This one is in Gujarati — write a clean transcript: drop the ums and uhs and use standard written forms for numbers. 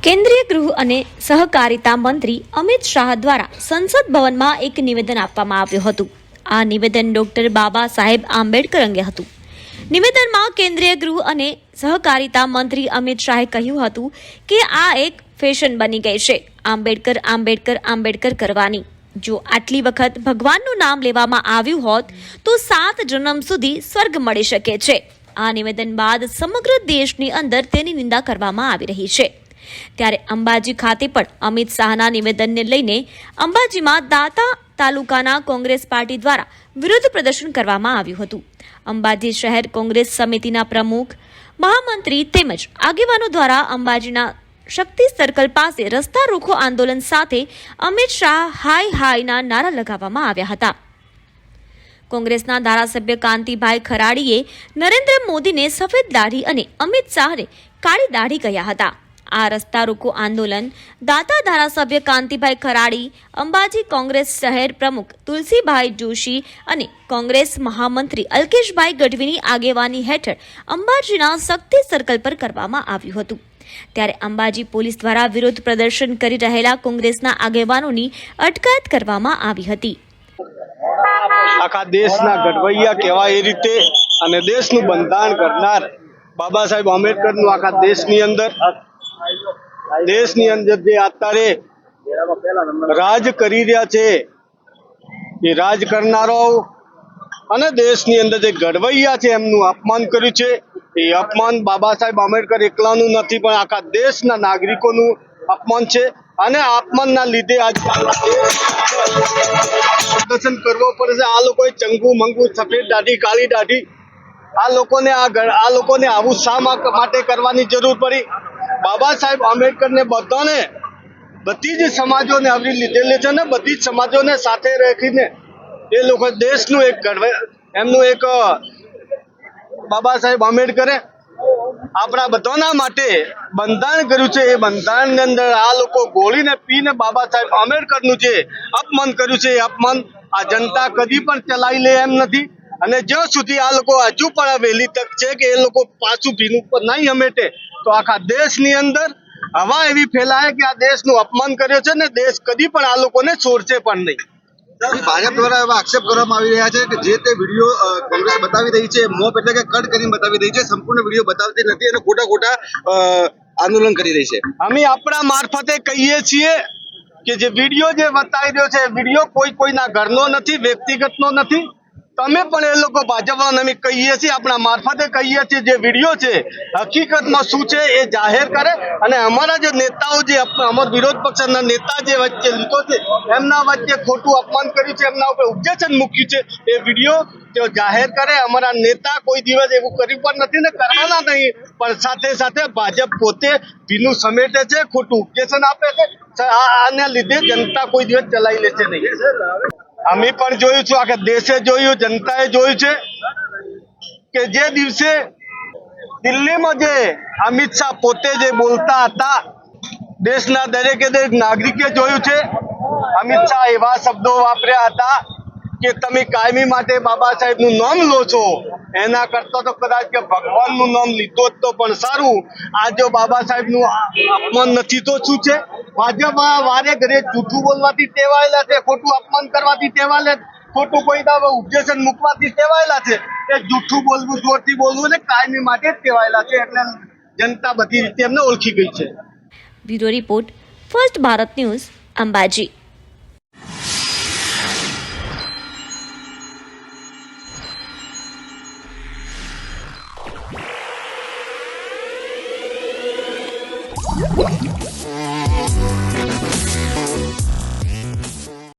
કેન્દ્રીય ગૃહ અને સહકારિતા મંત્રી અમિત શાહ દ્વારા સંસદ ભવનમાં એક નિવેદન આપવામાં આવ્યું હતું. આ નિવેદન ડોક્ટર બાબા સાહેબ આંબેડકર અંગે હતું. નિવેદનમાં કેન્દ્રીય ગૃહ અને સહકારિતા મંત્રી અમિત શાહે કહ્યું હતું કે આ એક ફેશન બની ગઈ છે આંબેડકર આંબેડકર આંબેડકર કરવાની. જો આટલી વખત ભગવાનનું નામ લેવામાં આવ્યું હોત તો 7 જન્મ સુધી સ્વર્ગ મળી શકે છે. આ નિવેદન બાદ સમગ્ર દેશની અંદર તેની નિંદા કરવામાં આવી રહી છે. ત્યારે અંબાજી ખાતે પણ અમિત શાહના નિવેદનને લઈને અંબાજીમાં દાતા તાલુકાના કોંગ્રેસ પાર્ટી દ્વારા વિરોધ પ્રદર્શન કરવામાં આવ્યું હતું. અંબાજી શહેર કોંગ્રેસ સમિતિના પ્રમુખ મહામંત્રી તેમજ આગેવાનો દ્વારા અંબાજીના શક્તિ સર્કલ પાસે રસ્તા રોકો આંદોલન સાથે અમિત શાહ હાય હાયના નારા લગાવવામાં આવ્યા હતા. કોંગ્રેસના ધારાસભ્ય કાંતિભાઈ ખરાડીએ નરેન્દ્ર મોદીને સફેદ દાઢી અને અમિત શાહને કાળી દાઢી કહ્યા હતા. આ રસ્તા રોકો આંદોલન દાતા ધારાસભ્ય કાંતિભાઈ ખરાડી, અંબાજી કોંગ્રેસ શહેર પ્રમુખ તુલસીભાઈ જોશી અને કોંગ્રેસ મહામંત્રી અલ્કેશભાઈ ગઢવીની આગેવાની હેઠળ અંબાજીના શક્તિ સર્કલ પર કરવામાં આવ્યું હતું. ત્યારે અંબાજી પોલીસ દ્વારા વિરોધ પ્રદર્શન કરી રહેલા કોંગ્રેસના આગેવાનોની અટકાયત કરવામાં આવી હતી. આખા દેશના ઘડવૈયા કહેવાય એ રીતે અને દેશનું બંધારણ કરનાર બાબા સાહેબ આંબેડકરનું આખા દેશની અંદર જે અત્યારે રાજ કરી રહ્યા છે એ રાજ કરનારાઓ અને દેશની અંદર જે ઘડવૈયા છે એમનું અપમાન કર્યું છે. એ અપમાન બાબા સાહેબ આંબેડકર એકલાનું નથી પણ આખા દેશના નાગરિકોનું અપમાન છે અને અપમાનના લીધે આજ પ્રદર્શન કરવો પડશે. આ લોકોએ ચંગુ મંગુ સફેદ દાઢી કાળી દાઢી આ લોકોને આવું શા માટે કરવાની જરૂર પડી? બાબા સાહેબ આંબેડકરને બધી જ સમાજોને આવરી લીધેલી છે ને બધી જ સમાજોને સાથે રાખીને એ લોકો દેશનું એમનું એક બાબા સાહેબ આંબેડકરે આપણા બધાના માટે બંધારણ કર્યું છે. એ બંધારણની અંદર આ લોકો ગોળીને પીને બાબા સાહેબ આંબેડકરનું જે અપમાન કર્યું છે એ અપમાન આ જનતા કદી પણ ચલાવી લે એમ નથી. અને જ્યાં સુધી આ લોકો હજુ પણ વહેલી તક છે કે એ લોકો પાછું ભીનું પર નહીં હમેટે તો આખા દેશની અંદર હવા એવી ફેલાય કે આ દેશનું અપમાન કર્યો છે ને દેશ કદી પણ આ લોકોને છોડશે પણ નહીં. ભાજપ દ્વારા એવા આક્ષેપ કરવામાં આવી રહ્યા છે કે જે તે વિડીયો કોંગ્રેસ બતાવી રહી છે મોપ એટલે કે કટ કરીને બતાવી રહી છે, સંપૂર્ણ વિડીયો બતાવતી નથી અને ખોટા આંદોલન કરી રહી છે. અમે આપણા મારફતે કહીએ છીએ કે જે વિડીયો જે બતાવી રહ્યો છે વિડીયો કોઈના ઘરનો નથી, વ્યક્તિગતનો નથી. તમે પણ એ લોકો ભાજપવાળાને અમે કહીએ છીએ આપણા મારફતે કહીએ છીએ જે વિડીયો છે હકીકતમાં શું છે એ જાહેર કરે અને અમારા જે નેતાઓ જે અમારા વિરોધ પક્ષના નેતા જે વચ્ચે લીધો છે એમના વચ્ચે ખોટું અપમાન કર્યું છે, એમના ઉપર ઓબ્જેક્શન મૂક્યું છે એ વિડીયો તેઓ જાહેર કરે. અમારા નેતા કોઈ દિવસ એવું કર્યું પણ નથી ને કરવાના નહીં, પણ સાથે સાથે ભાજપ પોતે ભીનું સમેટે છે, ખોટું ઓબ્જેક્શન આપે છે. આના લીધે જનતા કોઈ દિવસ ચલાવી લેશે નહીં. અમે પણ જોયું છું, આખા દેશે જોયું, જનતાએ જોયું છે કે જે દિવસે દિલ્હીમાં જે અમિત શાહ પોતે જે બોલતા હતા દેશના દરેક નાગરિકે જોયું છે. અમિત શાહ એવા શબ્દો વાપર્યા હતા કે તમે કાયમી માટે બાબા સાહેબનું નામ લો છો એના કરતા તો કદાચ કે ભગવાનનું નામ લીધો જ તો પણ સારું. આ જો બાબા સાહેબનું અપમાન નથી તો શું છે? ભાજપ વારે ઘરે જૂઠું બોલવાથી ટેવાયેલા છે, ખોટું અપમાન કરવાથી ટેવાયેલા, ખોટું કોઈ ઓબ્જેક્શન મૂકવાથી ટેવાયેલા છે. એ જૂઠું બોલવું, જોરથી બોલવું ને કાયમી માટે જ ટેવાયેલા છે એટલે જનતા બધી રીતે એમને ઓળખી ગઈ છે. Bureau report, first Bharat news, Ambaji.